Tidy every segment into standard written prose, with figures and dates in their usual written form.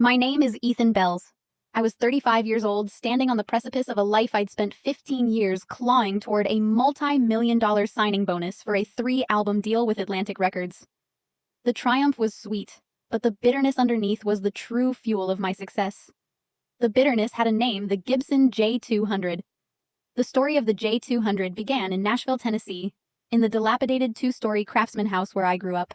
My name is Ethan Bells. I was 35 years old, standing on the precipice of a life I'd spent 15 years clawing toward a multi-million-dollar signing bonus for a 3-album deal with Atlantic Records. The triumph was sweet, but the bitterness underneath was the true fuel of my success. The bitterness had a name, the Gibson J200. The story of the J200 began in Nashville, Tennessee, in the dilapidated 2-story craftsman house where I grew up.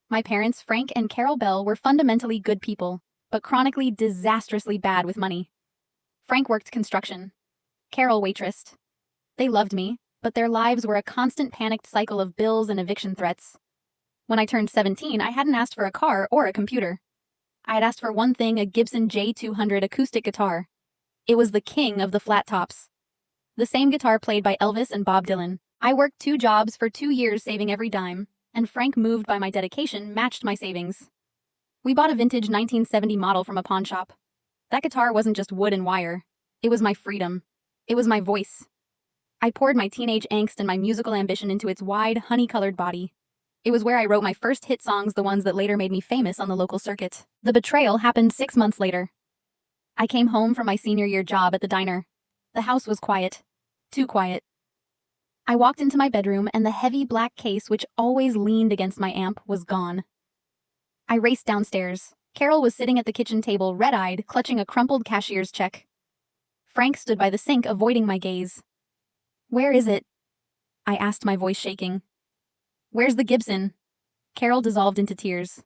My parents, Frank and Carol Bell, were fundamentally good people, but chronically disastrously bad with money. Frank worked construction. Carol waitressed. They loved me, but their lives were a constant panicked cycle of bills and eviction threats. When I turned 17, I hadn't asked for a car or a computer. I had asked for one thing, a Gibson J200 acoustic guitar. It was the king of the flat tops. The same guitar played by Elvis and Bob Dylan. I worked 2 jobs for 2 years, saving every dime, and Frank, moved by my dedication, matched my savings. We bought a vintage 1970 model from a pawn shop. That guitar wasn't just wood and wire. It was my freedom. It was my voice. I poured my teenage angst and my musical ambition into its wide, honey-colored body. It was where I wrote my first hit songs, the ones that later made me famous on the local circuit. The betrayal happened 6 months later. I came home from my senior year job at the diner. The house was quiet. Too quiet. I walked into my bedroom, and the heavy black case which always leaned against my amp was gone. I raced downstairs. Carol was sitting at the kitchen table, red-eyed, clutching a crumpled cashier's check. Frank stood by the sink, avoiding my gaze. "Where is it?" I asked, my voice shaking. "Where's the Gibson?" Carol dissolved into tears.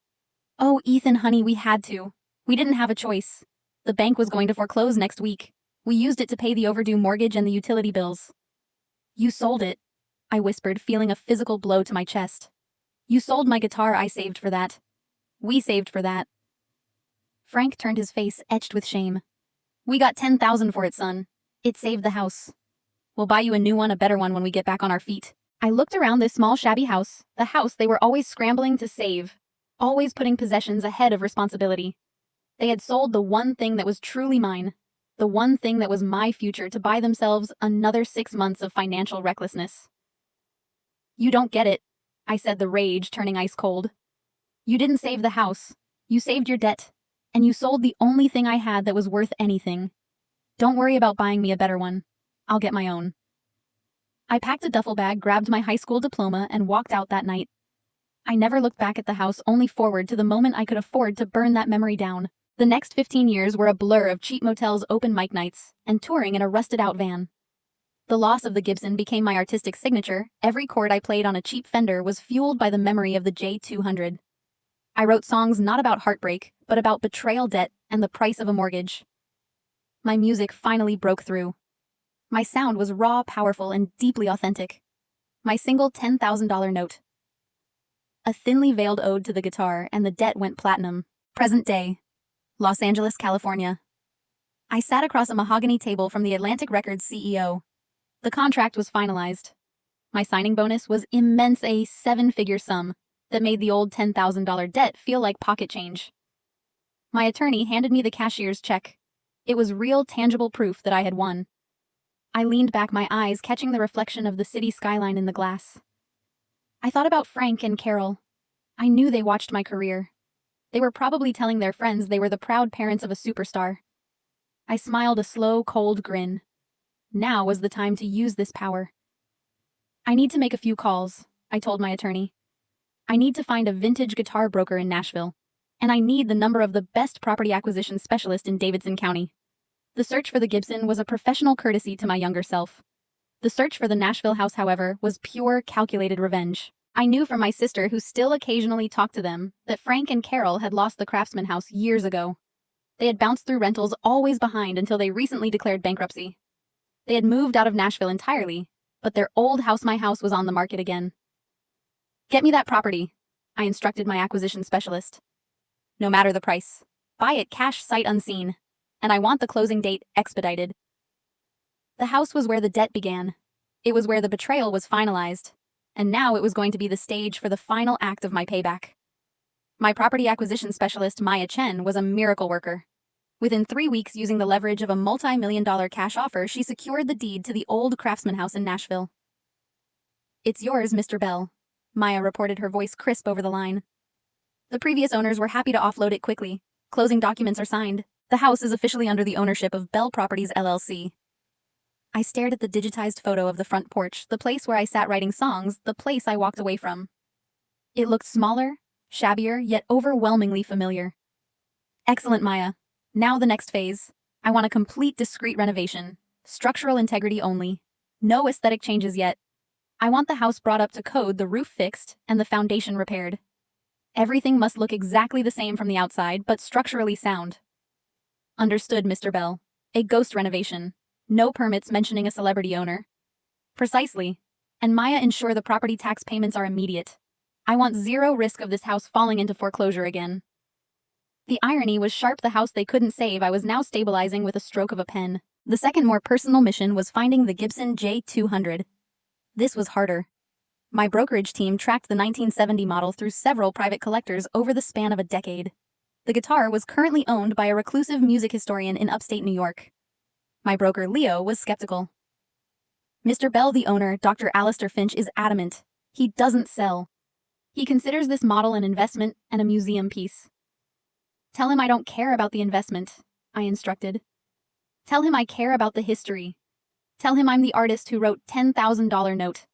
"Oh, Ethan, honey, we had to. We didn't have a choice. The bank was going to foreclose next week. We used it to pay the overdue mortgage and the utility bills." "You sold it," I whispered, feeling a physical blow to my chest. "You sold my guitar. I saved for that. We saved for that." Frank turned, his face etched with shame. "We got $10,000 for it, son. It saved the house. We'll buy you a new one, a better one, when we get back on our feet." I looked around this small, shabby house, the house they were always scrambling to save, always putting possessions ahead of responsibility. They had sold the one thing that was truly mine, the one thing that was my future, to buy themselves another 6 months of financial recklessness. "You don't get it," I said, the rage turning ice cold. "You didn't save the house. You saved your debt. And you sold the only thing I had that was worth anything. Don't worry about buying me a better one. I'll get my own." I packed a duffel bag, grabbed my high school diploma, and walked out that night. I never looked back at the house, only forward to the moment I could afford to burn that memory down. The next 15 years were a blur of cheap motels, open mic nights, and touring in a rusted-out van. The loss of the Gibson became my artistic signature. Every chord I played on a cheap Fender was fueled by the memory of the J200. I wrote songs not about heartbreak, but about betrayal, debt, and the price of a mortgage. My music finally broke through. My sound was raw, powerful, and deeply authentic. My single $10,000 note. A thinly veiled ode to the guitar, and the debt went platinum. Present day. Los Angeles, California. I sat across a mahogany table from the Atlantic Records CEO. The contract was finalized. My signing bonus was immense, a 7-figure sum that made the old $10,000 debt feel like pocket change. My attorney handed me the cashier's check. It was real, tangible proof that I had won. I leaned back, my eyes catching the reflection of the city skyline in the glass. I thought about Frank and Carol. I knew they watched my career. They were probably telling their friends they were the proud parents of a superstar. I smiled, a slow, cold grin. Now was the time to use this power. "I need to make a few calls," I told my attorney. "I need to find a vintage guitar broker in Nashville, and I need the number of the best property acquisition specialist in Davidson County." The search for the Gibson was a professional courtesy to my younger self. The search for the Nashville house, however, was pure, calculated revenge. I knew from my sister, who still occasionally talked to them, that Frank and Carol had lost the Craftsman house years ago. They had bounced through rentals, always behind, until they recently declared bankruptcy. They had moved out of Nashville entirely, but their old house, my house, was on the market again. "Get me that property," I instructed my acquisition specialist. "No matter the price. Buy it cash, sight unseen. And I want the closing date expedited." The house was where the debt began. It was where the betrayal was finalized. And now it was going to be the stage for the final act of my payback. My property acquisition specialist, Maya Chen, was a miracle worker. Within 3 weeks, using the leverage of a multi-million-dollar cash offer, she secured the deed to the old Craftsman house in Nashville. "It's yours, Mr. Bell," Maya reported, her voice crisp over the line. The previous owners were happy to offload it quickly. Closing documents are signed. The house is officially under the ownership of Bell Properties LLC. I stared at the digitized photo of the front porch, the place where I sat writing songs, the place I walked away from. It looked smaller, shabbier, yet overwhelmingly familiar. Excellent, Maya. Now the next phase. I want a complete discreet renovation. Structural integrity only. No aesthetic changes yet. I want the house brought up to code, the roof fixed, and the foundation repaired. Everything must look exactly the same from the outside, but structurally sound. Understood, Mr. Bell. A ghost renovation. No permits mentioning a celebrity owner. Precisely. And Maya, ensure the property tax payments are immediate. I want zero risk of this house falling into foreclosure again. The irony was sharp. The house they couldn't save I was now stabilizing with a stroke of a pen. The second, more personal mission was finding the Gibson J200. This was harder. My brokerage team tracked the 1970 model through several private collectors over the span of a decade. The guitar was currently owned by a reclusive music historian in upstate New York. My broker, Leo, was skeptical. Mr. Bell, the owner, Dr. Alistair Finch, is adamant. He doesn't sell. He considers this model an investment and a museum piece. Tell him I don't care about the investment, I instructed. Tell him I care about the history. Tell him I'm the artist who wrote $10,000 note,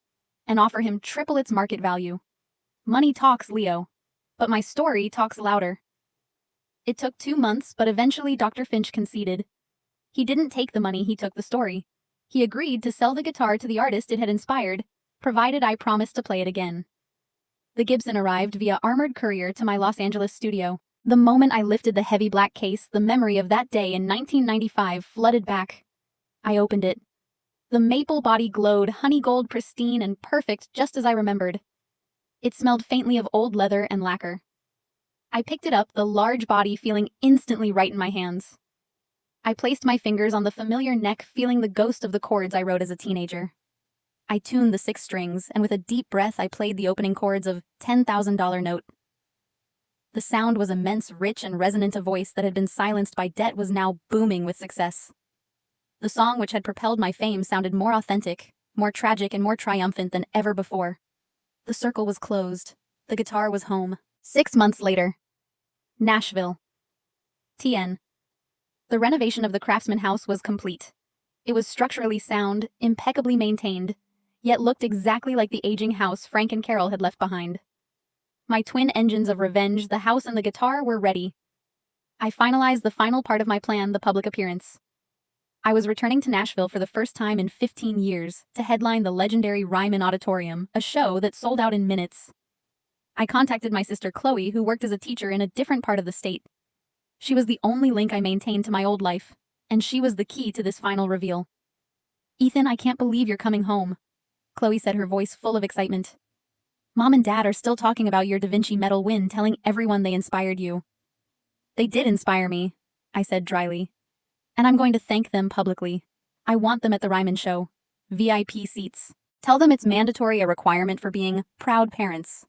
and offer him triple its market value. Money talks, Leo, but my story talks louder. It took 2 months, but eventually Dr. Finch conceded. He didn't take the money, he took the story. He agreed to sell the guitar to the artist it had inspired, provided I promised to play it again. The Gibson arrived via armored courier to my Los Angeles studio. The moment I lifted the heavy black case, the memory of that day in 1995 flooded back. I opened it. The maple body glowed, honey gold, pristine and perfect, just as I remembered. It smelled faintly of old leather and lacquer. I picked it up, the large body feeling instantly right in my hands. I placed my fingers on the familiar neck, feeling the ghost of the chords I wrote as a teenager. I tuned the 6 strings, and with a deep breath I played the opening chords of $10,000 note. The sound was immense, rich and resonant. A voice that had been silenced by debt was now booming with success. The song which had propelled my fame sounded more authentic, more tragic and more triumphant than ever before. The circle was closed. The guitar was home. 6 months later. Nashville. TN. The renovation of the Craftsman house was complete. It was structurally sound, impeccably maintained, yet looked exactly like the aging house Frank and Carol had left behind. My twin engines of revenge, the house and the guitar, were ready. I finalized the final part of my plan, the public appearance. I was returning to Nashville for the first time in 15 years to headline the legendary Ryman Auditorium, a show that sold out in minutes. I contacted my sister Chloe, who worked as a teacher in a different part of the state. She was the only link I maintained to my old life, and she was the key to this final reveal. "Ethan, I can't believe you're coming home," Chloe said, her voice full of excitement. "Mom and Dad are still talking about your Da Vinci medal win, telling everyone they inspired you." "They did inspire me," I said dryly. "And I'm going to thank them publicly. I want them at the Ryman show. VIP seats. Tell them it's mandatory, a requirement for being proud parents."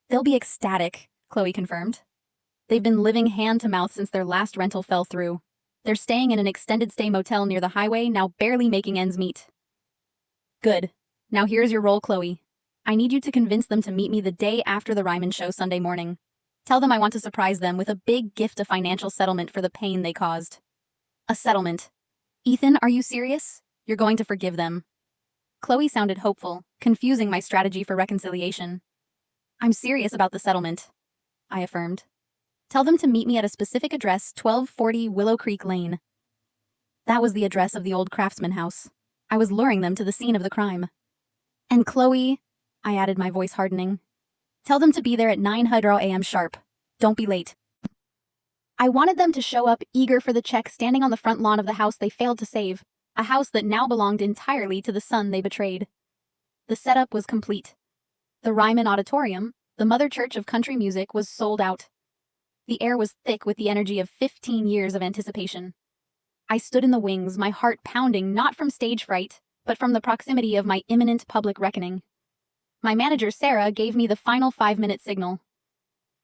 "They'll be ecstatic," Chloe confirmed. "They've been living hand to mouth since their last rental fell through. They're staying in an extended stay motel near the highway, now barely making ends meet." "Good. Now here's your role, Chloe. I need you to convince them to meet me the day after the Ryman show Sunday morning. Tell them I want to surprise them with a big gift, a financial settlement for the pain they caused." "A settlement? Ethan, are you serious? You're going to forgive them?" Chloe sounded hopeful, confusing my strategy for reconciliation. "I'm serious about the settlement," I affirmed. "Tell them to meet me at a specific address, 1240 Willow Creek Lane." That was the address of the old Craftsman house. I was luring them to the scene of the crime. "And Chloe," I added, my voice hardening, "tell them to be there at 9:00 a.m. sharp. Don't be late." I wanted them to show up, eager for the check, standing on the front lawn of the house they failed to save, a house that now belonged entirely to the son they betrayed. The setup was complete. The Ryman Auditorium, the mother church of country music, was sold out. The air was thick with the energy of 15 years of anticipation. I stood in the wings, my heart pounding, not from stage fright, but from the proximity of my imminent public reckoning. My manager, Sarah, gave me the final 5-minute signal.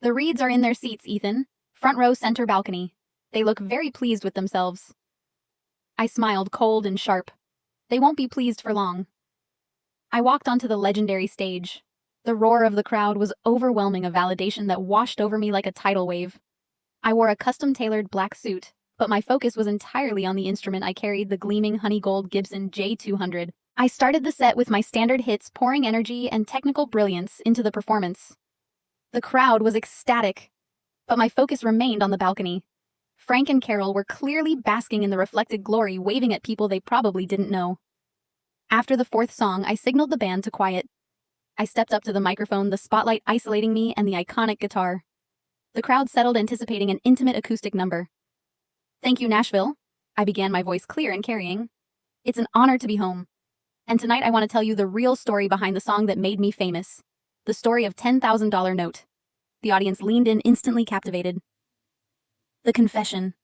"The Reeds are in their seats, Ethan. Front row, center balcony. They look very pleased with themselves." I smiled, cold and sharp. They won't be pleased for long. I walked onto the legendary stage. The roar of the crowd was overwhelming, a validation that washed over me like a tidal wave. I wore a custom-tailored black suit, but my focus was entirely on the instrument I carried, the gleaming honey gold Gibson J200. I started the set with my standard hits, pouring energy and technical brilliance into the performance. The crowd was ecstatic, but my focus remained on the balcony. Frank and Carol were clearly basking in the reflected glory, waving at people they probably didn't know. After the fourth song, I signaled the band to quiet. I stepped up to the microphone, the spotlight isolating me and the iconic guitar. The crowd settled, anticipating an intimate acoustic number. "Thank you, Nashville," I began, my voice clear and carrying. "It's an honor to be home. And tonight I want to tell you the real story behind the song that made me famous. The story of $10,000 Note." The audience leaned in, instantly captivated. The confession.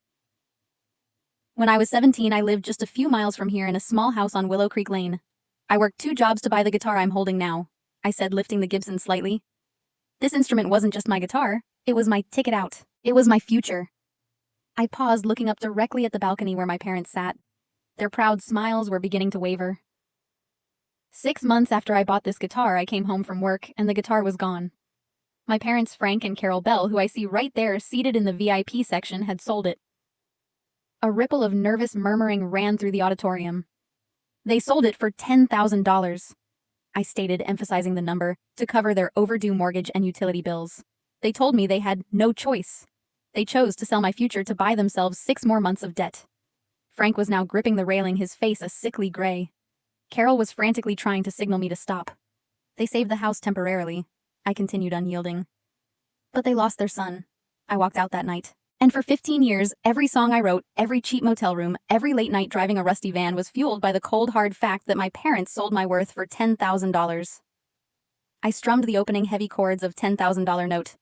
When I was 17, I lived just a few miles from here in a small house on Willow Creek Lane. I worked 2 jobs to buy the guitar I'm holding now, I said, lifting the Gibson slightly. This instrument wasn't just my guitar, it was my ticket out. It was my future. I paused, looking up directly at the balcony where my parents sat. Their proud smiles were beginning to waver. 6 months after I bought this guitar, I came home from work, and the guitar was gone. My parents, Frank and Carol Bell, who I see right there seated in the VIP section, had sold it. A ripple of nervous murmuring ran through the auditorium. "They sold it for $10,000, I stated, emphasizing the number, to cover their overdue mortgage and utility bills. They told me they had no choice. They chose to sell my future to buy themselves 6 more months of debt." Frank was now gripping the railing, his face a sickly gray. Carol was frantically trying to signal me to stop. "They saved the house temporarily," I continued, unyielding. "But they lost their son." I walked out that night. And for 15 years, every song I wrote, every cheap motel room, every late night driving a rusty van was fueled by the cold hard fact that my parents sold my worth for $10,000. I strummed the opening heavy chords of $10,000 Note,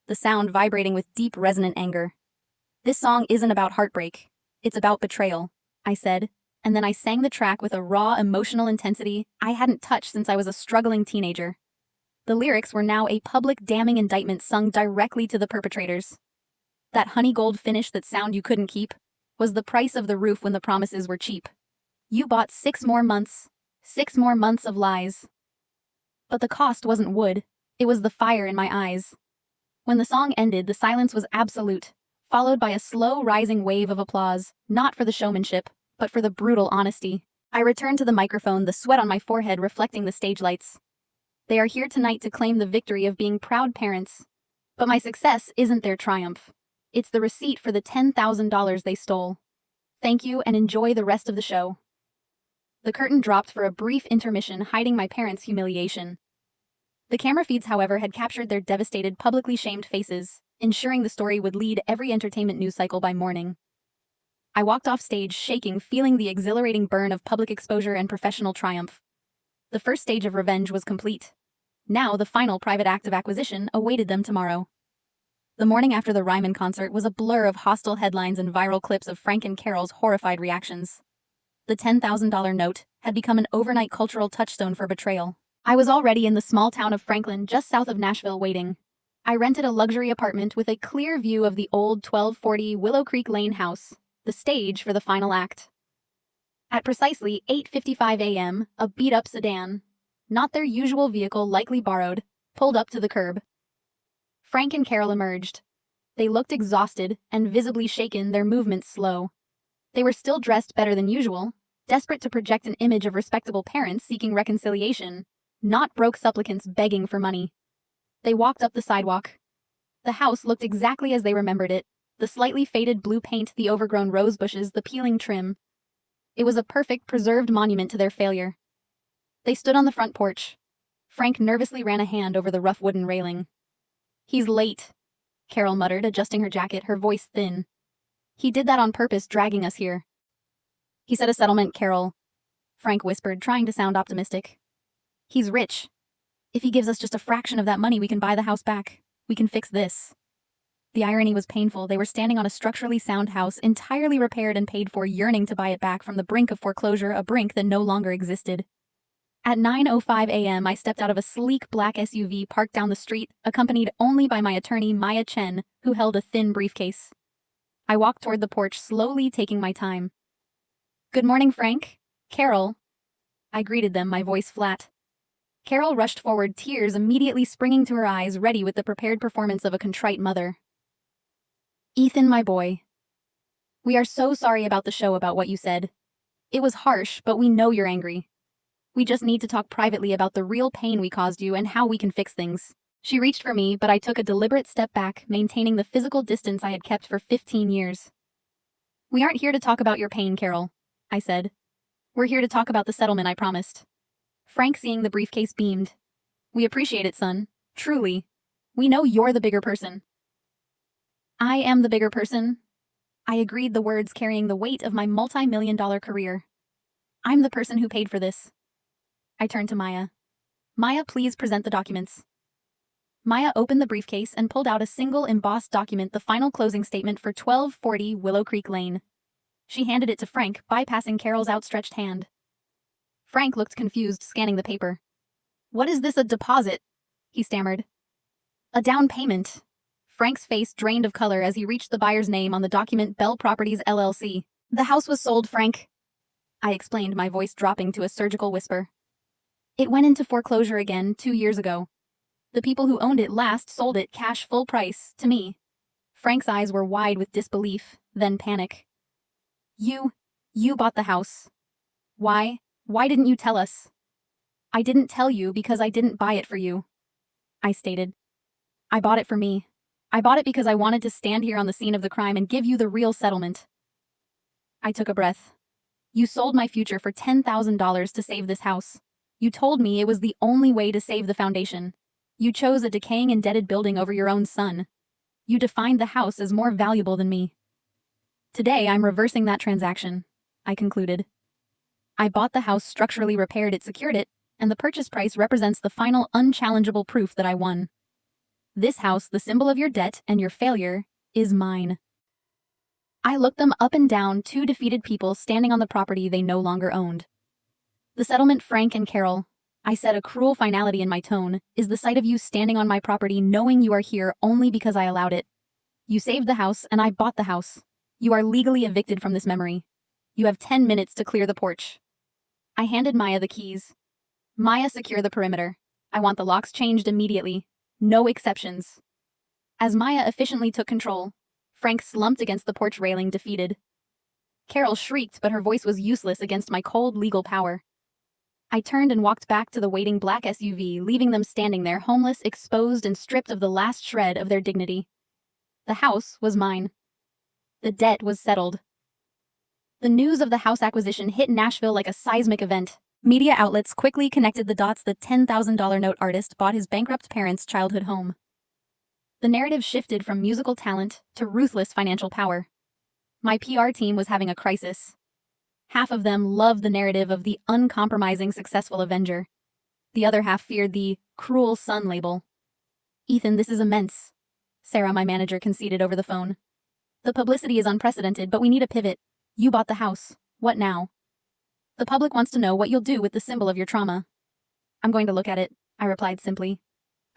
the sound vibrating with deep resonant anger. "This song isn't about heartbreak. It's about betrayal," I said, and then I sang the track with a raw emotional intensity I hadn't touched since I was a struggling teenager. The lyrics were now a public damning indictment sung directly to the perpetrators. That honey gold finish, that sound you couldn't keep, was the price of the roof when the promises were cheap. You bought 6 more months, 6 more months of lies. But the cost wasn't wood, it was the fire in my eyes. When the song ended, the silence was absolute, followed by a slow rising wave of applause, not for the showmanship, but for the brutal honesty. I returned to the microphone, the sweat on my forehead reflecting the stage lights. They are here tonight to claim the victory of being proud parents. But my success isn't their triumph. It's the receipt for the $10,000 they stole. Thank you, and enjoy the rest of the show. The curtain dropped for a brief intermission, hiding my parents' humiliation. The camera feeds, however, had captured their devastated, publicly shamed faces, ensuring the story would lead every entertainment news cycle by morning. I walked off stage, shaking, feeling the exhilarating burn of public exposure and professional triumph. The first stage of revenge was complete. Now the final private act of acquisition awaited them tomorrow. The morning after the Ryman concert was a blur of hostile headlines and viral clips of Frank and Carol's horrified reactions. The $10,000 Note had become an overnight cultural touchstone for betrayal. I was already in the small town of Franklin, just south of Nashville, waiting. I rented a luxury apartment with a clear view of the old 1240 Willow Creek Lane house, the stage for the final act. At precisely 8:55 a.m., a beat-up sedan, not their usual vehicle, likely borrowed, pulled up to the curb. Frank and Carol emerged. They looked exhausted and visibly shaken, their movements slow. They were still dressed better than usual, desperate to project an image of respectable parents seeking reconciliation, not broke supplicants begging for money. They walked up the sidewalk. The house looked exactly as they remembered it, the slightly faded blue paint, the overgrown rose bushes, the peeling trim. It was a perfect, preserved monument to their failure. They stood on the front porch. Frank nervously ran a hand over the rough wooden railing. "He's late," Carol muttered, adjusting her jacket, her voice thin. "He did that on purpose, dragging us here." "He said a settlement, Carol," Frank whispered, trying to sound optimistic. "He's rich. If he gives us just a fraction of that money, we can buy the house back. We can fix this." The irony was painful. They were standing on a structurally sound house, entirely repaired and paid for, yearning to buy it back from the brink of foreclosure, a brink that no longer existed. At 9:05 a.m., I stepped out of a sleek black SUV parked down the street, accompanied only by my attorney, Maya Chen, who held a thin briefcase. I walked toward the porch, slowly taking my time. "Good morning, Frank. Carol." I greeted them, my voice flat. Carol rushed forward, tears immediately springing to her eyes, ready with the prepared performance of a contrite mother. Ethan, my boy. We are so sorry about the show about what you said. It was harsh, but we know you're angry. We just need to talk privately about the real pain we caused you and how we can fix things. She reached for me, but I took a deliberate step back, maintaining the physical distance I had kept for 15 years. We aren't here to talk about your pain, Carol, I said. We're here to talk about the settlement I promised. Frank, seeing the briefcase, beamed. We appreciate it, son. Truly. We know you're the bigger person. I am the bigger person. I agreed, the words carrying the weight of my multi-million-dollar career. I'm the person who paid for this. I turned to Maya. Maya, please present the documents. Maya opened the briefcase and pulled out a single embossed document, the final closing statement for 1240 Willow Creek Lane. She handed it to Frank, bypassing Carol's outstretched hand. Frank looked confused, scanning the paper. What is this, a deposit? He stammered. A down payment. Frank's face drained of color as he reached the buyer's name on the document, Bell Properties LLC. The house was sold, Frank, I explained, my voice dropping to a surgical whisper. It went into foreclosure again 2 years ago. The people who owned it last sold it cash full price to me. Frank's eyes were wide with disbelief, then panic. You bought the house. Why? Why didn't you tell us? I didn't tell you because I didn't buy it for you, I stated. I bought it for me. I bought it because I wanted to stand here on the scene of the crime and give you the real settlement. I took a breath. You sold my future for $10,000 to save this house. You told me it was the only way to save the foundation. You chose a decaying, indebted building over your own son. You defined the house as more valuable than me. Today, I'm reversing that transaction, I concluded. I bought the house, structurally repaired it, secured it, and the purchase price represents the final, unchallengeable proof that I won. This house, the symbol of your debt and your failure, is mine. I looked them up and down, two defeated people standing on the property they no longer owned. The settlement, Frank and Carol, I said, a cruel finality in my tone, is the sight of you standing on my property knowing you are here only because I allowed it. You saved the house and I bought the house. You are legally evicted from this memory. You have 10 minutes to clear the porch. I handed Maya the keys. Maya, secure the perimeter. I want the locks changed immediately. No exceptions. As Maya efficiently took control, Frank slumped against the porch railing, defeated. Carol shrieked, but her voice was useless against my cold legal power. I turned and walked back to the waiting black SUV, leaving them standing there, homeless, exposed, and stripped of the last shred of their dignity. The house was mine. The debt was settled. The news of the house acquisition hit Nashville like a seismic event. Media outlets quickly connected the dots. The $10,000 note artist bought his bankrupt parents' childhood home. The narrative shifted from musical talent to ruthless financial power. My PR team was having a crisis. Half of them loved the narrative of the uncompromising, successful Avenger. The other half feared the cruel son label. Ethan, this is immense, Sarah, my manager, conceded over the phone. The publicity is unprecedented, but we need a pivot. You bought the house. What now? The public wants to know what you'll do with the symbol of your trauma. I'm going to look at it, I replied simply.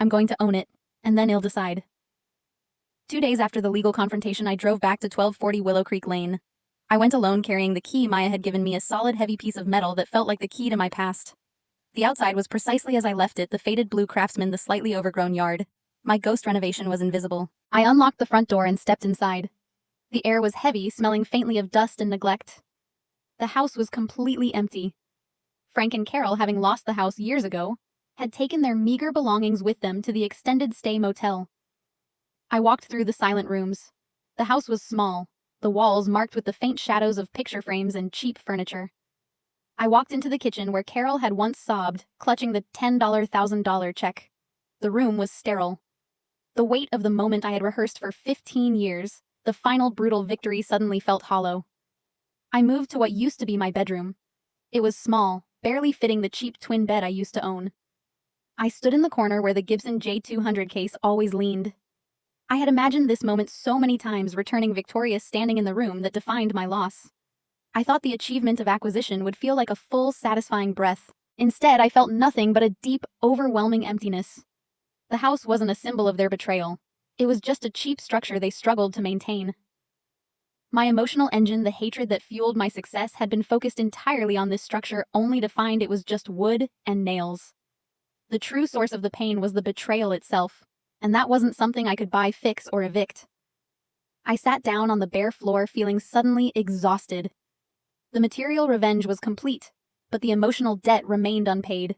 I'm going to own it, and then he'll decide. 2 days after the legal confrontation, I drove back to 1240 Willow Creek Lane. I went alone, carrying the key Maya had given me, a solid, heavy piece of metal that felt like the key to my past. The outside was precisely as I left it, the faded blue Craftsman, the slightly overgrown yard. My ghost renovation was invisible. I unlocked the front door and stepped inside. The air was heavy, smelling faintly of dust and neglect. The house was completely empty. Frank and Carol, having lost the house years ago, had taken their meager belongings with them to the extended stay motel. I walked through the silent rooms. The house was small, the walls marked with the faint shadows of picture frames and cheap furniture. I walked into the kitchen where Carol had once sobbed, clutching the $10,000 check. The room was sterile. The weight of the moment I had rehearsed for 15 years, the final brutal victory, suddenly felt hollow. I moved to what used to be my bedroom. It was small, barely fitting the cheap twin bed I used to own. I stood in the corner where the Gibson J200 case always leaned. I had imagined this moment so many times, returning victorious, standing in the room that defined my loss. I thought the achievement of acquisition would feel like a full, satisfying breath. Instead, I felt nothing but a deep, overwhelming emptiness. The house wasn't a symbol of their betrayal. It was just a cheap structure they struggled to maintain. My emotional engine, the hatred that fueled my success, had been focused entirely on this structure, only to find it was just wood and nails. The true source of the pain was the betrayal itself, and that wasn't something I could buy, fix, or evict. I sat down on the bare floor feeling suddenly exhausted. The material revenge was complete, but the emotional debt remained unpaid.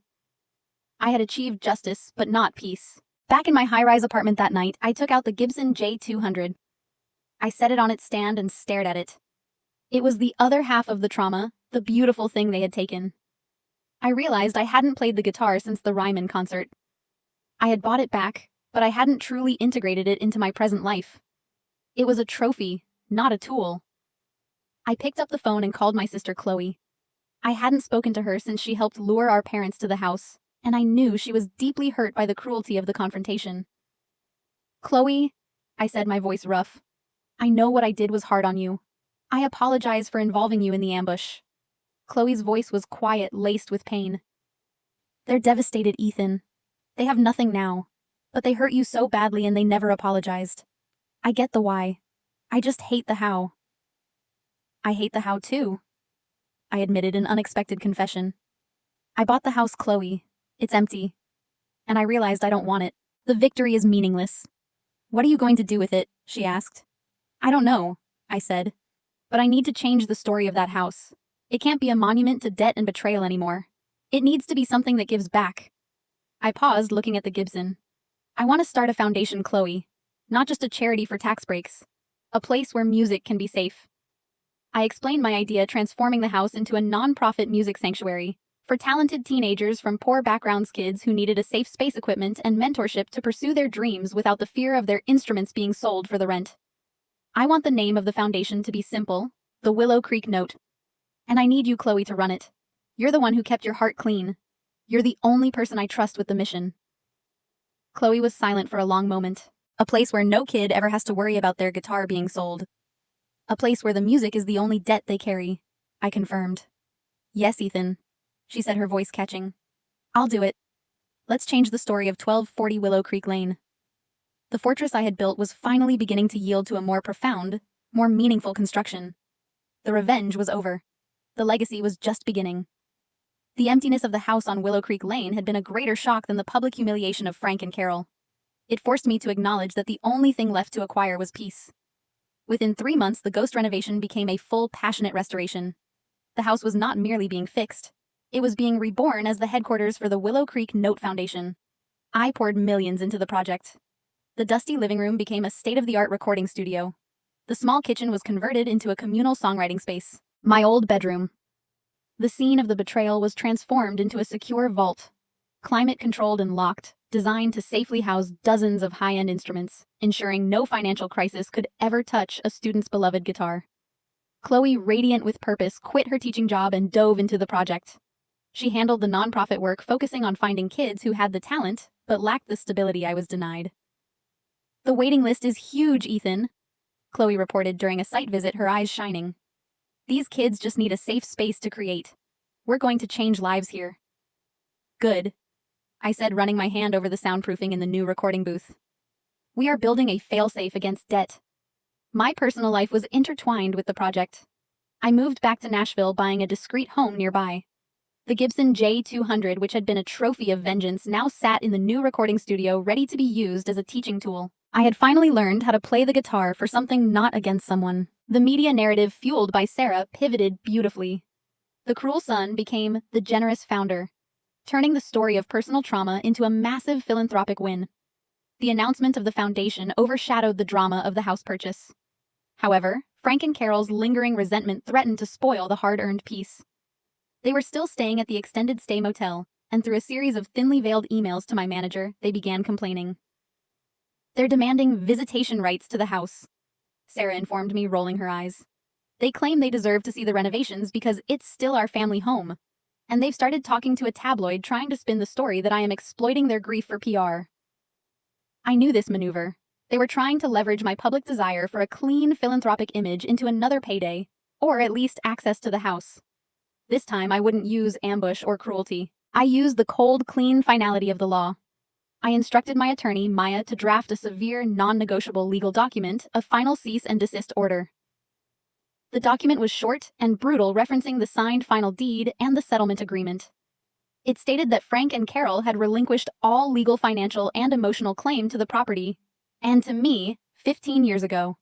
I had achieved justice, but not peace. Back in my high-rise apartment that night, I took out the Gibson J200. I set it on its stand and stared at it. It was the other half of the trauma, the beautiful thing they had taken. I realized I hadn't played the guitar since the Ryman concert. I had bought it back, but I hadn't truly integrated it into my present life. It was a trophy, not a tool. I picked up the phone and called my sister Chloe. I hadn't spoken to her since she helped lure our parents to the house, and I knew she was deeply hurt by the cruelty of the confrontation. "Chloe," I said, my voice rough, "I know what I did was hard on you. I apologize for involving you in the ambush." Chloe's voice was quiet, laced with pain. "They're devastated, Ethan. They have nothing now, but they hurt you so badly and they never apologized. I get the why. I just hate the how." "I hate the how too," I admitted, an unexpected confession. "I bought the house, Chloe. It's empty. And I realized I don't want it. The victory is meaningless." "What are you going to do with it?" she asked. "I don't know," I said. "But I need to change the story of that house. It can't be a monument to debt and betrayal anymore. It needs to be something that gives back." I paused, looking at the Gibson. "I want to start a foundation, Chloe. Not just a charity for tax breaks. A place where music can be safe." I explained my idea, transforming the house into a non-profit music sanctuary for talented teenagers from poor backgrounds, kids who needed a safe space, equipment, and mentorship to pursue their dreams without the fear of their instruments being sold for the rent. I want the name of the foundation to be simple, the Willow Creek Note. And I need you, Chloe, to run it. You're the one who kept your heart clean. You're the only person I trust with the mission." Chloe was silent for a long moment. "A place where no kid ever has to worry about their guitar being sold. A place where the music is the only debt they carry," I confirmed. "Yes, Ethan," she said, her voice catching. "I'll do it. Let's change the story of 1240 Willow Creek Lane." The fortress I had built was finally beginning to yield to a more profound, more meaningful construction. The revenge was over. The legacy was just beginning. The emptiness of the house on Willow Creek Lane had been a greater shock than the public humiliation of Frank and Carol. It forced me to acknowledge that the only thing left to acquire was peace. Within 3 months, the ghost renovation became a full, passionate restoration. The house was not merely being fixed. It was being reborn as the headquarters for the Willow Creek Note Foundation. I poured millions into the project. The dusty living room became a state-of-the-art recording studio. The small kitchen was converted into a communal songwriting space. My old bedroom. The scene of the betrayal was transformed into a secure vault. Climate-controlled and locked, designed to safely house dozens of high-end instruments, ensuring no financial crisis could ever touch a student's beloved guitar. Chloe, radiant with purpose, quit her teaching job and dove into the project. She handled the nonprofit work, focusing on finding kids who had the talent, but lacked the stability I was denied. "The waiting list is huge, Ethan," Chloe reported during a site visit, her eyes shining. "These kids just need a safe space to create. We're going to change lives here." "Good," I said, running my hand over the soundproofing in the new recording booth. "We are building a failsafe against debt." My personal life was intertwined with the project. I moved back to Nashville, buying a discreet home nearby. The Gibson J200, which had been a trophy of vengeance, now sat in the new recording studio, ready to be used as a teaching tool. I had finally learned how to play the guitar for something, not against someone. The media narrative, fueled by Sarah, pivoted beautifully. The cruel son became the generous founder, turning the story of personal trauma into a massive philanthropic win. The announcement of the foundation overshadowed the drama of the house purchase. However, Frank and Carol's lingering resentment threatened to spoil the hard-earned peace. They were still staying at the extended stay motel, and through a series of thinly veiled emails to my manager, they began complaining. "They're demanding visitation rights to the house," Sarah informed me, rolling her eyes. "They claim they deserve to see the renovations because it's still our family home. And they've started talking to a tabloid, trying to spin the story that I am exploiting their grief for PR." I knew this maneuver. They were trying to leverage my public desire for a clean, philanthropic image into another payday, or at least access to the house. This time, I wouldn't use ambush or cruelty. I used the cold, clean finality of the law. I instructed my attorney, Maya, to draft a severe, non-negotiable legal document, a final cease and desist order. The document was short and brutal, referencing the signed final deed and the settlement agreement. It stated that Frank and Carol had relinquished all legal, financial, and emotional claim to the property, and to me, 15 years ago.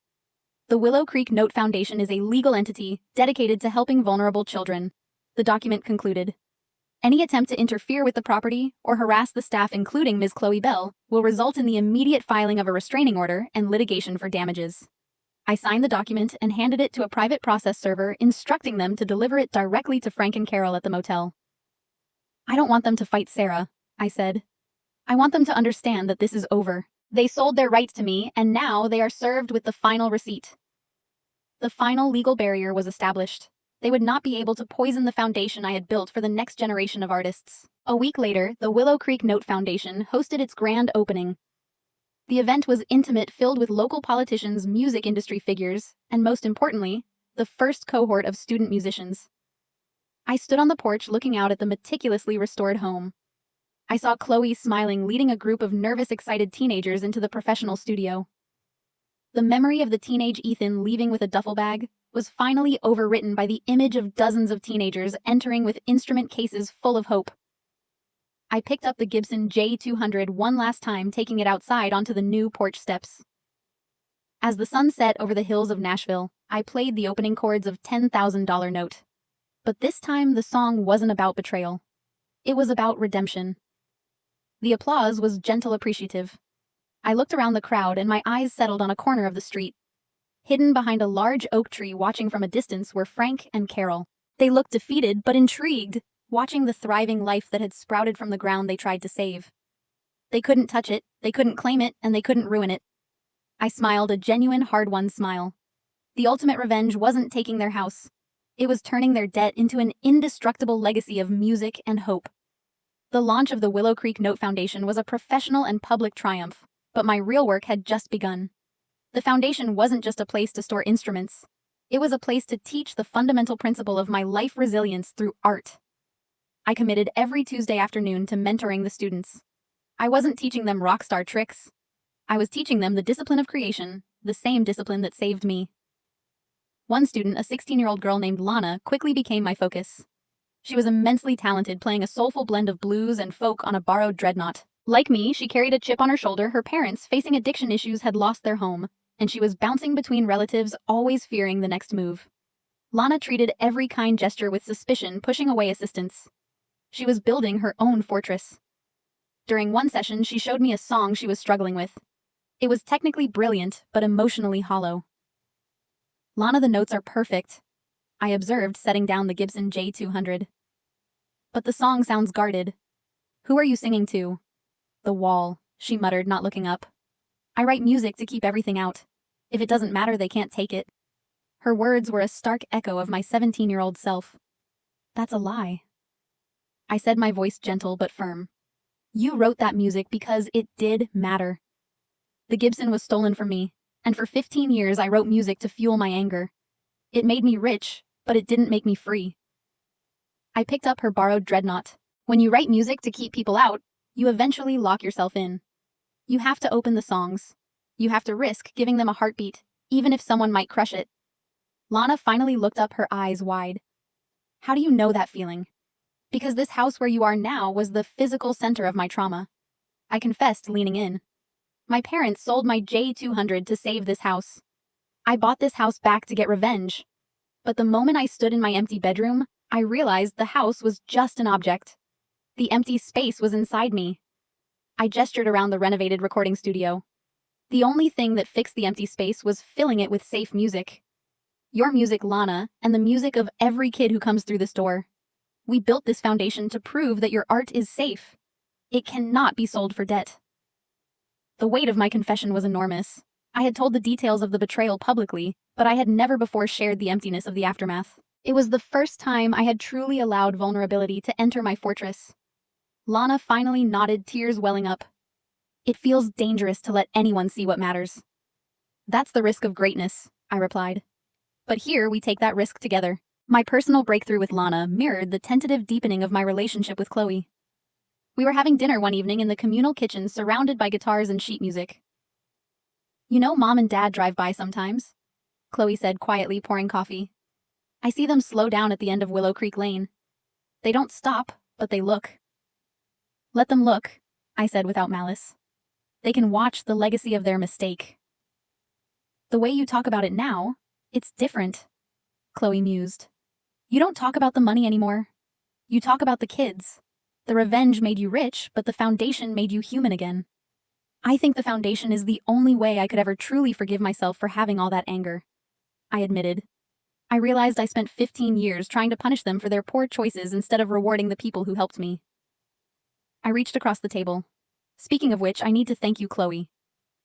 The Willow Creek Note Foundation is a legal entity dedicated to helping vulnerable children, the document concluded. Any attempt to interfere with the property or harass the staff, including Ms. Chloe Bell, will result in the immediate filing of a restraining order and litigation for damages. I signed the document and handed it to a private process server, instructing them to deliver it directly to Frank and Carol at the motel. I don't want them to fight Sarah, I said. I want them to understand that this is over. They sold their rights to me, and now they are served with the final receipt. The final legal barrier was established. They would not be able to poison the foundation I had built for the next generation of artists. A week later, the Willow Creek Note Foundation hosted its grand opening. The event was intimate, filled with local politicians, music industry figures, and most importantly, the first cohort of student musicians. I stood on the porch looking out at the meticulously restored home. I saw Chloe smiling, leading a group of nervous, excited teenagers into the professional studio. The memory of the teenage Ethan leaving with a duffel bag was finally overwritten by the image of dozens of teenagers entering with instrument cases full of hope. I picked up the Gibson J200 one last time, taking it outside onto the new porch steps. As the sun set over the hills of Nashville, I played the opening chords of $10,000 Note. But this time the song wasn't about betrayal. It was about redemption. The applause was gentle, appreciative. I looked around the crowd and my eyes settled on a corner of the street. Hidden behind a large oak tree, watching from a distance, were Frank and Carol. They looked defeated but intrigued, watching the thriving life that had sprouted from the ground they tried to save. They couldn't touch it, they couldn't claim it, and they couldn't ruin it. I smiled, a genuine, hard-won smile. The ultimate revenge wasn't taking their house. It was turning their debt into an indestructible legacy of music and hope. The launch of the Willow Creek Note Foundation was a professional and public triumph, but my real work had just begun. The foundation wasn't just a place to store instruments. It was a place to teach the fundamental principle of my life: resilience through art. I committed every Tuesday afternoon to mentoring the students. I wasn't teaching them rock star tricks. I was teaching them the discipline of creation, the same discipline that saved me. One student, a 16-year-old girl named Lana, quickly became my focus. She was immensely talented, playing a soulful blend of blues and folk on a borrowed dreadnought. Like me, she carried a chip on her shoulder. Her parents, facing addiction issues, had lost their home, and she was bouncing between relatives, always fearing the next move. Lana treated every kind gesture with suspicion, pushing away assistance. She was building her own fortress. During one session, she showed me a song she was struggling with. It was technically brilliant, but emotionally hollow. "Lana, the notes are perfect," I observed, setting down the Gibson J200. "But the song sounds guarded. Who are you singing to?" "The wall," she muttered, not looking up. "I write music to keep everything out. If it doesn't matter, they can't take it." Her words were a stark echo of my 17-year-old self. "That's a lie," I said, my voice gentle but firm. "You wrote that music because it did matter. The Gibson was stolen from me, and for 15 years I wrote music to fuel my anger. It made me rich, but it didn't make me free." I picked up her borrowed dreadnought. When you write music to keep people out, you eventually lock yourself in. You have to open the songs. You have to risk giving them a heartbeat, even if someone might crush it. Lana finally looked up, her eyes wide. "How do you know that feeling?" "Because this house where you are now was the physical center of my trauma," I confessed, leaning in. "My parents sold my J200 to save this house. I bought this house back to get revenge. But the moment I stood in my empty bedroom, I realized the house was just an object. The empty space was inside me." I gestured around the renovated recording studio. The only thing that fixed the empty space was filling it with safe music. Your music, Lana, and the music of every kid who comes through this door. We built this foundation to prove that your art is safe. It cannot be sold for debt. The weight of my confession was enormous. I had told the details of the betrayal publicly, but I had never before shared the emptiness of the aftermath. It was the first time I had truly allowed vulnerability to enter my fortress. Lana finally nodded, tears welling up. "It feels dangerous to let anyone see what matters." "That's the risk of greatness," I replied. "But here we take that risk together." My personal breakthrough with Lana mirrored the tentative deepening of my relationship with Chloe. We were having dinner one evening in the communal kitchen, surrounded by guitars and sheet music. "You know, Mom and Dad drive by sometimes," Chloe said quietly, pouring coffee. "I see them slow down at the end of Willow Creek Lane. They don't stop, but they look." "Let them look," I said without malice. "They can watch the legacy of their mistake." The way you talk about it now, it's different, Chloe mused. You don't talk about the money anymore. You talk about the kids. The revenge made you rich, but the foundation made you human again. I think the foundation is the only way I could ever truly forgive myself for having all that anger, I admitted. I realized I spent 15 years trying to punish them for their poor choices instead of rewarding the people who helped me. I reached across the table. Speaking of which, I need to thank you, Chloe.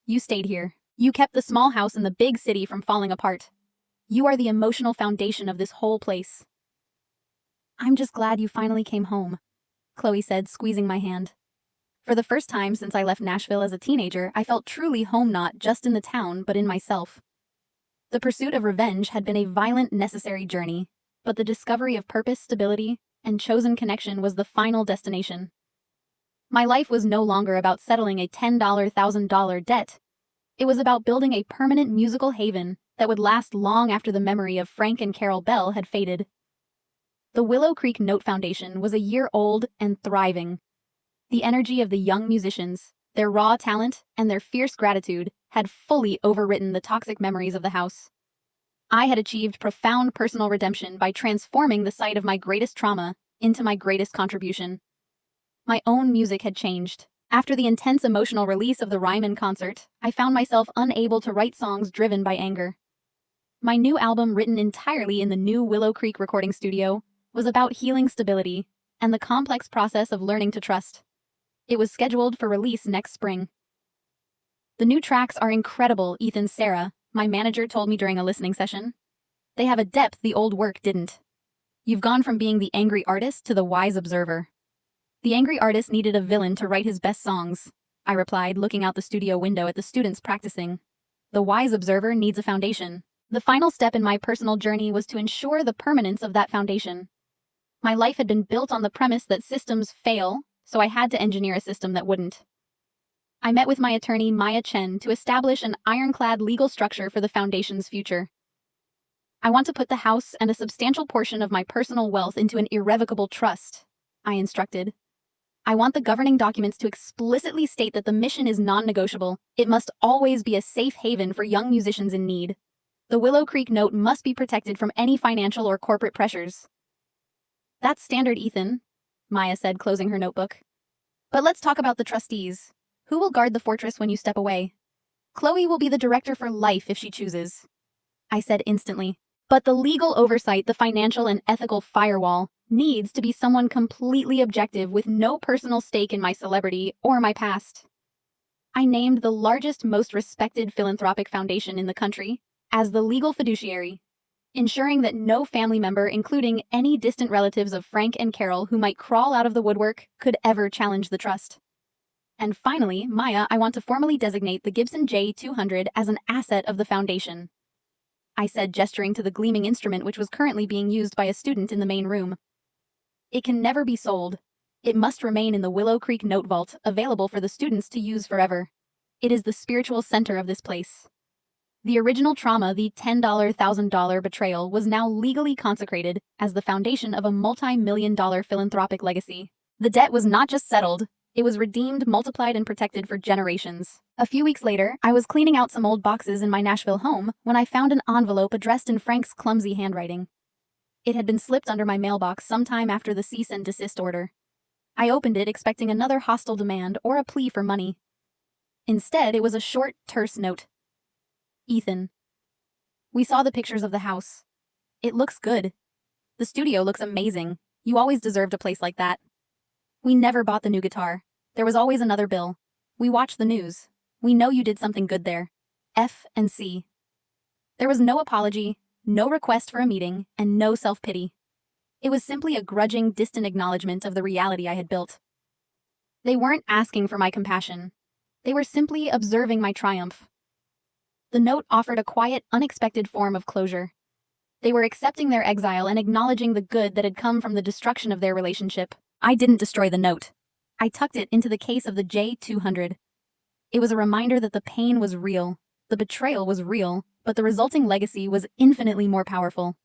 You stayed here. You kept the small house in the big city from falling apart. You are the emotional foundation of this whole place. I'm just glad you finally came home, Chloe said, squeezing my hand. For the first time since I left Nashville as a teenager, I felt truly home, not just in the town, but in myself. The pursuit of revenge had been a violent, necessary journey, but the discovery of purpose, stability, and chosen connection was the final destination. My life was no longer about settling a $10,000 debt. It was about building a permanent musical haven that would last long after the memory of Frank and Carol Bell had faded. The Willow Creek Note Foundation was a year old and thriving. The energy of the young musicians, their raw talent, and their fierce gratitude had fully overwritten the toxic memories of the house. I had achieved profound personal redemption by transforming the site of my greatest trauma into my greatest contribution. My own music had changed. After the intense emotional release of the Ryman concert, I found myself unable to write songs driven by anger. My new album, written entirely in the new Willow Creek recording studio, was about healing stability and the complex process of learning to trust. It was scheduled for release next spring. The new tracks are incredible, Ethan Sarah, my manager told me during a listening session. They have a depth the old work didn't. You've gone from being the angry artist to the wise observer. The angry artist needed a villain to write his best songs, I replied, looking out the studio window at the students practicing. The wise observer needs a foundation. The final step in my personal journey was to ensure the permanence of that foundation. My life had been built on the premise that systems fail, so I had to engineer a system that wouldn't. I met with my attorney, Maya Chen, to establish an ironclad legal structure for the foundation's future. I want to put the house and a substantial portion of my personal wealth into an irrevocable trust, I instructed. I want the governing documents to explicitly state that the mission is non-negotiable. It must always be a safe haven for young musicians in need. The Willow Creek Note must be protected from any financial or corporate pressures. That's standard, Ethan, Maya said, closing her notebook. But let's talk about the trustees. Who will guard the fortress when you step away? Chloe will be the director for life if she chooses, I said instantly. But the legal oversight, the financial and ethical firewall, needs to be someone completely objective with no personal stake in my celebrity or my past. I named the largest, most respected philanthropic foundation in the country as the legal fiduciary, ensuring that no family member, including any distant relatives of Frank and Carol who might crawl out of the woodwork, could ever challenge the trust. And finally, Maya, I want to formally designate the Gibson J200 as an asset of the foundation, I said, gesturing to the gleaming instrument which was currently being used by a student in the main room. It can never be sold. It must remain in the Willow Creek Note Vault, available for the students to use forever. It is the spiritual center of this place. The original trauma, the $10,000 betrayal, was now legally consecrated as the foundation of a multi-million-dollar philanthropic legacy. The debt was not just settled, it was redeemed, multiplied, and protected for generations. A few weeks later, I was cleaning out some old boxes in my Nashville home when I found an envelope addressed in Frank's clumsy handwriting. It had been slipped under my mailbox sometime after the cease and desist order. I opened it expecting another hostile demand or a plea for money. Instead, it was a short, terse note. Ethan. We saw the pictures of the house. It looks good. The studio looks amazing. You always deserved a place like that. We never bought the new guitar. There was always another bill. We watched the news. We know you did something good there. F and C. There was no apology, no request for a meeting, and no self-pity. It was simply a grudging, distant acknowledgement of the reality I had built. They weren't asking for my compassion. They were simply observing my triumph. The note offered a quiet, unexpected form of closure. They were accepting their exile and acknowledging the good that had come from the destruction of their relationship. I didn't destroy the note. I tucked it into the case of the J200. It was a reminder that the pain was real, the betrayal was real, but the resulting legacy was infinitely more powerful.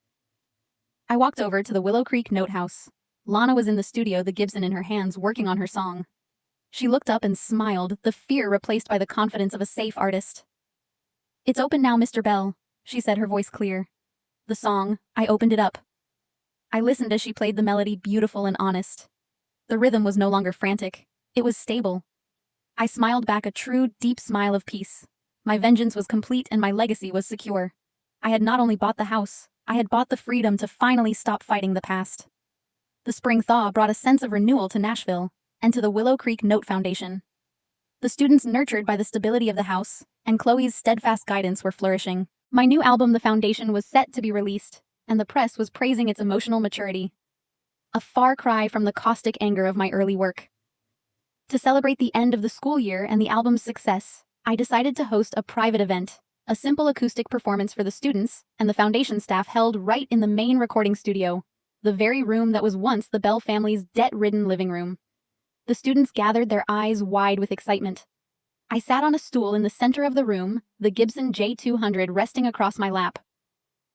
I walked over to the Willow Creek Note House. Lana was in the studio, the Gibson in her hands, working on her song. She looked up and smiled, the fear replaced by the confidence of a safe artist. "It's open now, Mr. Bell," she said, her voice clear. The song, I opened it up. I listened as she played the melody, beautiful and honest. The rhythm was no longer frantic. It was stable. I smiled back, a true, deep smile of peace. My vengeance was complete and my legacy was secure. I had not only bought the house, I had bought the freedom to finally stop fighting the past. The spring thaw brought a sense of renewal to Nashville and to the Willow Creek Note Foundation. The students nurtured by the stability of the house and Chloe's steadfast guidance were flourishing. My new album, The Foundation, was set to be released, and the press was praising its emotional maturity. A far cry from the caustic anger of my early work. To celebrate the end of the school year and the album's success, I decided to host a private event, a simple acoustic performance for the students and the foundation staff held right in the main recording studio, the very room that was once the Bell family's debt-ridden living room. The students gathered, their eyes wide with excitement. I sat on a stool in the center of the room, the Gibson J200 resting across my lap.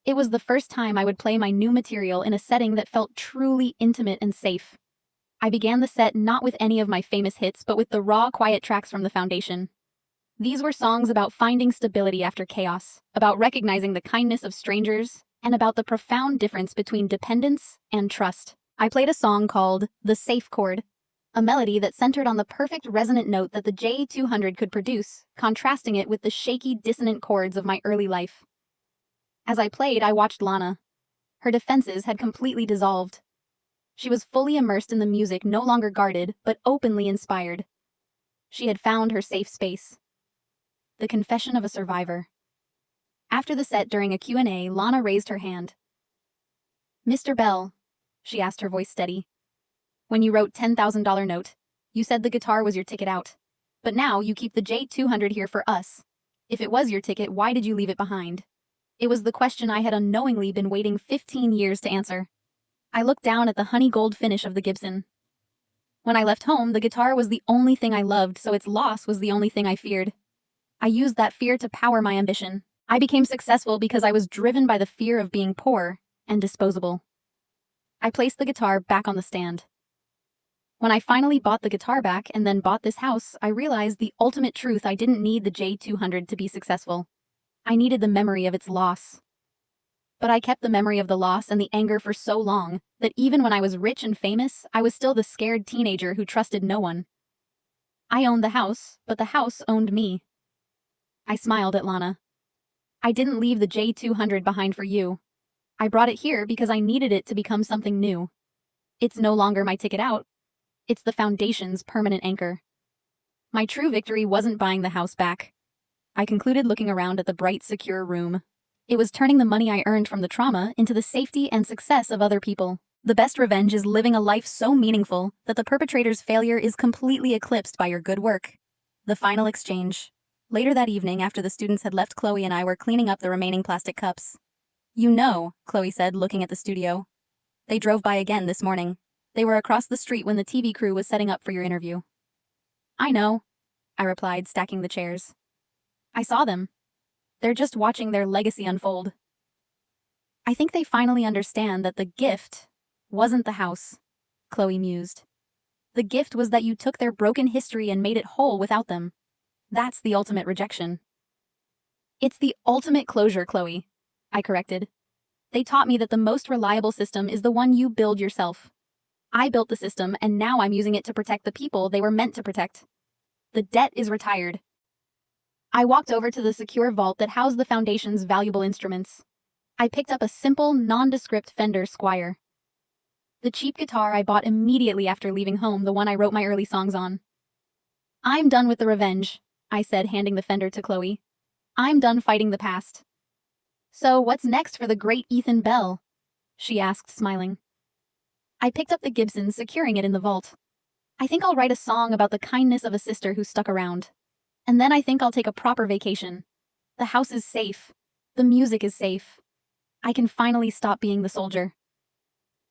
It was the first time I would play my new material in a setting that felt truly intimate and safe. I began the set not with any of my famous hits, but with the raw, quiet tracks from the foundation. These were songs about finding stability after chaos, about recognizing the kindness of strangers, and about the profound difference between dependence and trust. I played a song called The Safe Chord, a melody that centered on the perfect resonant note that the J200 could produce, contrasting it with the shaky, dissonant chords of my early life. As I played, I watched Lana. Her defenses had completely dissolved. She was fully immersed in the music, no longer guarded, but openly inspired. She had found her safe space. The confession of a survivor. After the set, during a Q&A, Lana raised her hand. "Mr. Bell," she asked, her voice steady. "When you wrote $10,000 note, you said the guitar was your ticket out. But now you keep the J200 here for us. If it was your ticket, why did you leave it behind?" It was the question I had unknowingly been waiting 15 years to answer. I looked down at the honey gold finish of the Gibson. When I left home, the guitar was the only thing I loved, so its loss was the only thing I feared. I used that fear to power my ambition. I became successful because I was driven by the fear of being poor and disposable. I placed the guitar back on the stand. When I finally bought the guitar back and then bought this house, I realized the ultimate truth: I didn't need the J200 to be successful. I needed the memory of its loss. But I kept the memory of the loss and the anger for so long that even when I was rich and famous, I was still the scared teenager who trusted no one. I owned the house, but the house owned me. I smiled at Lana. "I didn't leave the J200 behind for you. I brought it here because I needed it to become something new. It's no longer my ticket out. It's the foundation's permanent anchor." My true victory wasn't buying the house back. I concluded, looking around at the bright, secure room. It was turning the money I earned from the trauma into the safety and success of other people. The best revenge is living a life so meaningful that the perpetrator's failure is completely eclipsed by your good work. The final exchange. Later that evening, after the students had left, Chloe and I were cleaning up the remaining plastic cups. "You know," Chloe said, looking at the studio. "They drove by again this morning. They were across the street when the TV crew was setting up for your interview." "I know," I replied, stacking the chairs. "I saw them. They're just watching their legacy unfold." "I think they finally understand that the gift wasn't the house," Chloe mused. "The gift was that you took their broken history and made it whole without them. That's the ultimate rejection." "It's the ultimate closure, Chloe," I corrected. "They taught me that the most reliable system is the one you build yourself. I built the system, and now I'm using it to protect the people they were meant to protect. The debt is retired." I walked over to the secure vault that housed the foundation's valuable instruments. I picked up a simple, nondescript Fender Squier. The cheap guitar I bought immediately after leaving home, the one I wrote my early songs on. "I'm done with the revenge," I said, handing the Fender to Chloe. "I'm done fighting the past." "So what's next for the great Ethan Bell?" she asked, smiling. I picked up the Gibson, securing it in the vault. "I think I'll write a song about the kindness of a sister who stuck around. And then I think I'll take a proper vacation. The house is safe. The music is safe. I can finally stop being the soldier."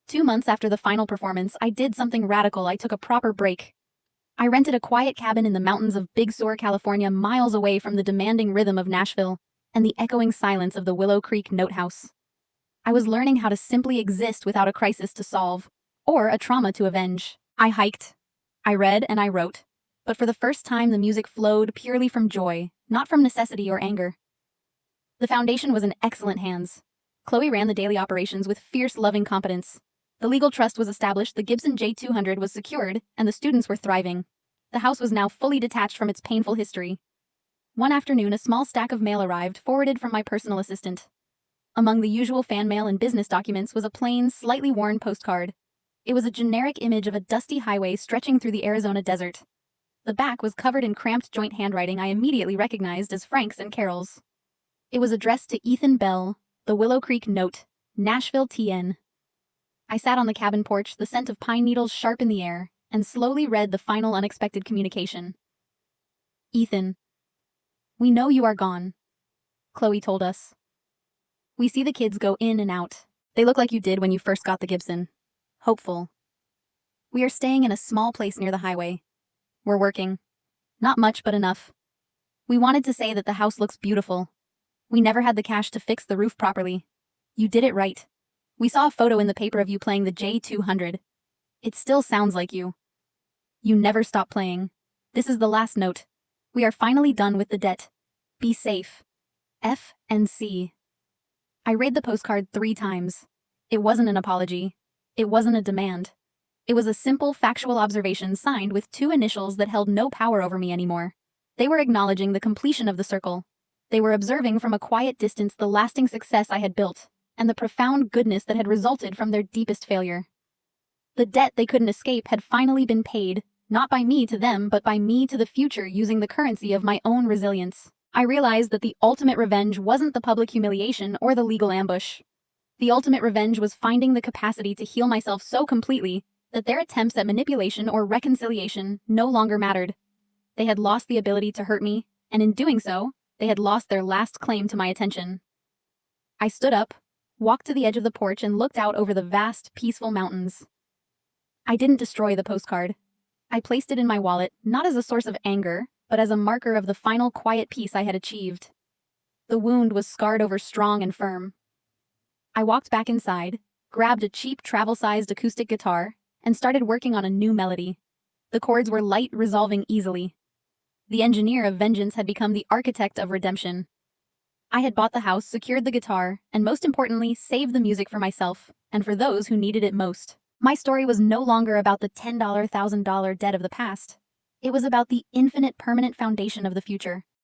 2 months after the final performance, I did something radical. I took a proper break. I rented a quiet cabin in the mountains of Big Sur, California, miles away from the demanding rhythm of Nashville and the echoing silence of the Willow Creek Note House. I was learning how to simply exist without a crisis to solve, or a trauma to avenge. I hiked. I read and I wrote. But for the first time, the music flowed purely from joy, not from necessity or anger. The foundation was in excellent hands. Chloe ran the daily operations with fierce, loving competence. The legal trust was established, the Gibson J200 was secured, and the students were thriving. The house was now fully detached from its painful history. One afternoon, a small stack of mail arrived, forwarded from my personal assistant. Among the usual fan mail and business documents was a plain, slightly worn postcard. It was a generic image of a dusty highway stretching through the Arizona desert. The back was covered in cramped joint handwriting I immediately recognized as Frank's and Carol's. It was addressed to Ethan Bell, the Willow Creek Note, Nashville, TN. I sat on the cabin porch, the scent of pine needles sharp in the air, and slowly read the final unexpected communication. Ethan, we know you are gone, Chloe told us. We see the kids go in and out. They look like you did when you first got the Gibson. Hopeful. We are staying in a small place near the highway. We're working. Not much, but enough. We wanted to say that the house looks beautiful. We never had the cash to fix the roof properly. You did it right. We saw a photo in the paper of you playing the J200. It still sounds like you. You never stop playing. This is the last note. We are finally done with the debt. Be safe. F and C. I read the postcard 3 times. It wasn't an apology. It wasn't a demand. It was a simple, factual observation signed with 2 initials that held no power over me anymore. They were acknowledging the completion of the circle. They were observing from a quiet distance the lasting success I had built, and the profound goodness that had resulted from their deepest failure. The debt they couldn't escape had finally been paid, not by me to them, but by me to the future, using the currency of my own resilience. I realized that the ultimate revenge wasn't the public humiliation or the legal ambush. The ultimate revenge was finding the capacity to heal myself so completely that their attempts at manipulation or reconciliation no longer mattered. They had lost the ability to hurt me, and in doing so, they had lost their last claim to my attention. I stood up, walked to the edge of the porch, and looked out over the vast, peaceful mountains. I didn't destroy the postcard. I placed it in my wallet, not as a source of anger, but as a marker of the final quiet peace I had achieved. The wound was scarred over strong and firm. I walked back inside, grabbed a cheap travel-sized acoustic guitar, and started working on a new melody. The chords were light, resolving easily. The engineer of vengeance had become the architect of redemption. I had bought the house, secured the guitar, and most importantly, saved the music for myself, and for those who needed it most. My story was no longer about the $10,000 debt of the past. It was about the infinite permanent foundation of the future.